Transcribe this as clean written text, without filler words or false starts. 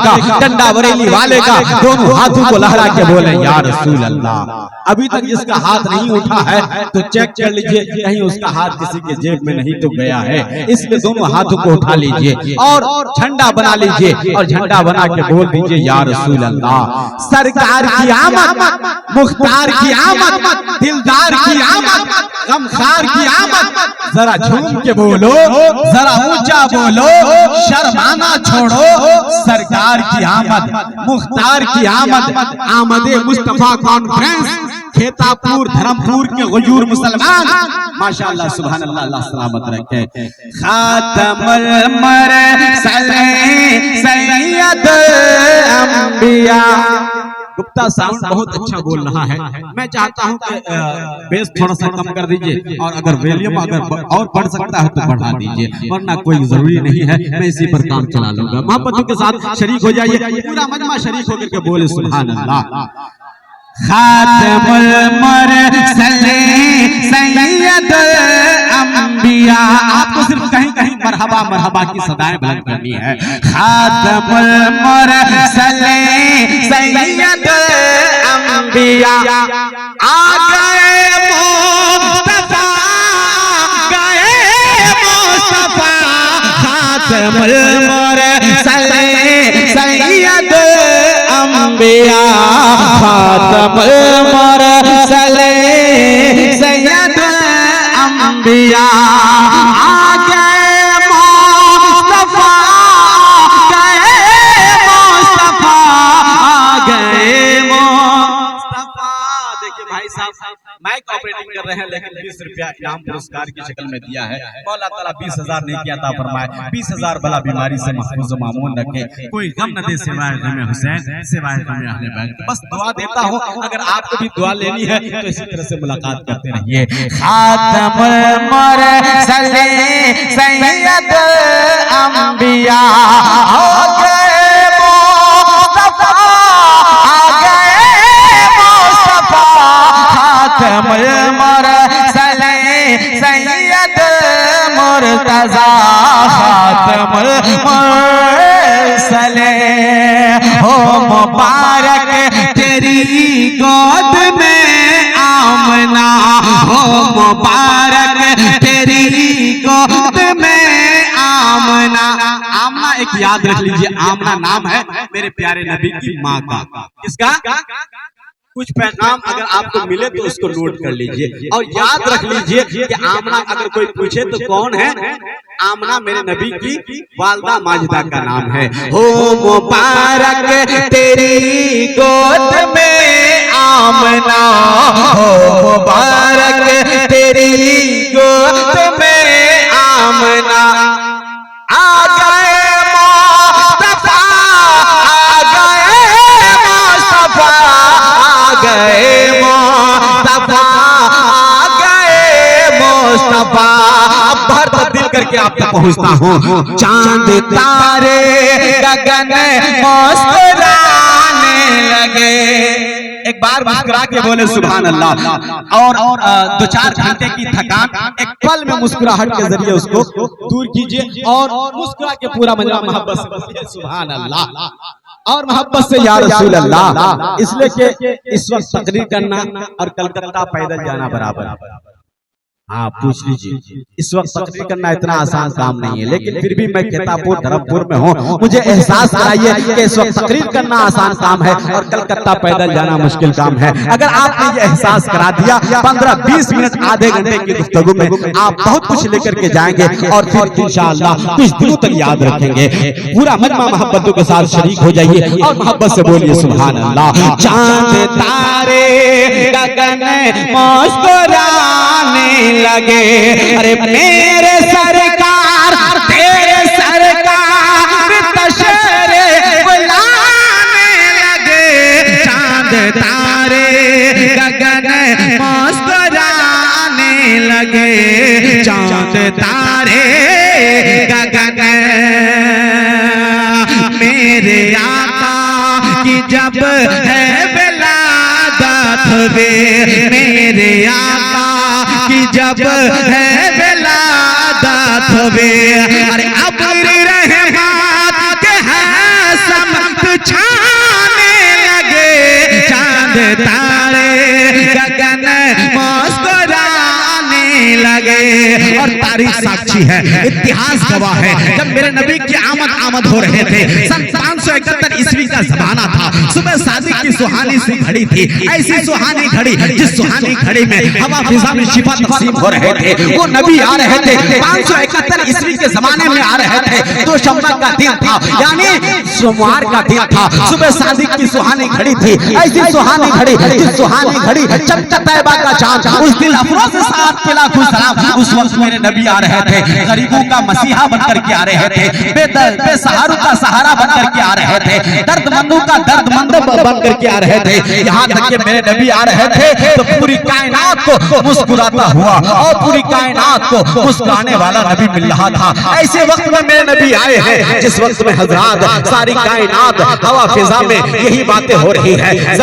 का, डंडा बरेली वाले का, दोनों हाथों को लहरा के बोले या रसूल अल्लाह। अभी तक जिसका हाथ नहीं उठा है तो चेक कर लीजिए कहीं उसका हाथ किसी के जेब में नहीं तो गया है, इसलिए दोनों हाथों को उठा लीजिए और झंडा बना लीजिए और झंडा बना के बोल दीजिए या रसूल अल्लाह। सरकार की आमद, मुख्तार की आमद, दिलदार की आमद, गमखार की आमद, जरा झूम के बोलो, जरा ऊंचा बोलो, शर्माना छोड़ो। सरकार की आमद, मुख्तार की आमद, आमदे मुस्तफा कॉन्फ्रेंस, खेतापुर धर्मपुर के हुजूर मुसलमान, माशाअल्लाह सुभान अल्लाह, अल्लाह सलामत रखे। खातमुल मुरसलीन सैयद अंबिया। गुप्ता साउंड बहुत अच्छा बोल रहा है, मैं चाहता हूं कि बेस थोड़ा सा कम कर दीजिए और अगर वॉल्यूम अगर और बढ़ सकता है तो बढ़ा दीजिए, वरना कोई जरूरी नहीं है, मैं इसी पर काम चला लूंगा। मोहब्बतों के साथ शरीक हो जाइए, पूरा मजमा शरीक होकर के बोले सुभान अल्लाह। खातमुल मुरसलीन सैयद अंबिया। आपको सिर्फ कहीं कहीं मरहबा मरहबा की सदाएं बुलंद करनी है। खातमुल मुरसलीन सैयद अंबिया, आ गए मुस्तफा, गए मुस्तफा। खातमुल मुरसलीन सैयद अंबिया, खातमुल मुरसलीन सैयद अंबिया, आ गए मुस्तफा, गए मुस्तफा, आ गए मुस्तफा। देखिए भाई साहब माइक ऑपरेटिंग कर रहे हैं, लेकिन 20 रुपया इनाम पुरस्कार की शक्ल में दिया है। मौला ताला 20,000 नहीं किया था फरमाए 20,000 बला बीमारी से महफूज मामून रखे, कोई गम न दे सिवाय गम हुसैन, सिवाय गम अहले बैत। बस दुआ देता हूँ, अगर आपको भी दुआ लेनी है तो इसी तरह से मुलाकात करते रहिए। खातमुल मुरसलीन सैयद अंबिया, हो गए मुस्तफा, आ गए मुस्तफा। खातमुल मुरसलीन सैयद मुर्तजा, खातमुल मुरसलीन। हो मुबारक तेरी गोद में आमना, हो मुबारक तेरी गोद में आमना। आमना एक याद रख लीजिए, आमना नाम है मेरे प्यारे नबी की माँ का। किसका? कुछ पैगाम अगर आपको मिले तो उसको नोट कर लीजिए और याद रख लीजिए कि आमना अगर कोई पूछे तो कौन है? आमना मेरे नबी की वालदा माजिदा का नाम है। हो मुबारक तेरी गोद में आमना, हो मुबारक तेरी गोद में आमना। आ गए मुस्तफा, आ गए मुस्तफा, आ गए मुस्तफा, आ गए मुस्तफा। अब बाहर तब्दील करके आप तक पहुंचता हूँ। चांद तारे गगन मुस्कुराने लगे, एक बार मुस्कुरा के बोले सुभान अल्लाह। और 2-4 घंटे की थकान एक पल में मुस्कुराहट के जरिए उसको दूर कीजिए और मुस्कुरा के पूरा मजमा मोहब्बत से बोलिए सुभान अल्लाह और मोहब्बत से या रसूल अल्लाह। इसलिए कि इस वक्त तकरीर करना और कलकत्ता पैदल जाना बराबर। हाँ पूछ लीजिए, इस वक्त तकरीर करना इतना आसान काम नहीं है, लेकिन फिर भी मैं खेतापुर धर्मपुर में हूँ, मुझे एहसास कराइए कि इस वक्त तकरीर करना आसान काम है और कलकत्ता पैदल जाना मुश्किल काम है। अगर आपने ये एहसास करा दिया 15-20 मिनट आधे घंटे की गुफ्तगू में आप बहुत कुछ लेकर के जाएंगे और फिर इंशाअल्लाह कुछ दिनों तक याद रखेंगे। पूरा मजमा मोहब्बतों के साथ शरीक हो जाइए और मोहब्बत से बोलिए सुभान अल्लाह। चांद तारे गगन मुस्कुराने लगे, अरे मेरे सरकार तेरे सरकार तशरे बुलाने लगे। चांद तारे गगन मुस्कुराने लगे, चांद तारे गगन। मेरे आका की जब है विलादत वे, मेरे आका की जब है विलादत वे, अरे अब्र रहमत के है सम तारीख साक्षी है, इतिहास गवाह है। जब मेरे नबी की आमद हो रहे थे, सन 571 ईस्वी का जमाना था। सुबह सादिक की सुहानी सी घड़ी थी, ऐसी सुहानी घड़ी जिस सुहानी घड़ी में हवा फिजा में शिफा तकसीम हो रहे थे। वो नबी आ रहे थे, 571 ईस्वी के जमाने में आ रहे थे। तो शम्मा का दिन था, यानी सोमवार का दिन था। सुबह सादिक की सुहानी घड़ी थी, ऐसी सुहानी घड़ी जिस सुहानी घड़ी चमका तैयबा का चांद, उस दिन अफरोज साथ के लाखों सलाम। उस वक्त मेरे नबी आ रहे थे, गरीबों का मसीहा बनकर के आ रहे थे, बेसहारों का सहारा बनकर के आ रहे थे, दर्दमंदों का दर्दमंद बनकर के आ रहे थे। यहाँ तक कि मेरे नबी आ रहे थे तो पूरी कायनात को मुस्कुराता हुआ और पूरी कायनात को मुस्कुराने वाला नबी मिल रहा था। ऐसे वक्त में मेरे नबी आए हैं जिस वक्त में हजरात सारी कायनात हवा फिजा में यही बातें हो रही है।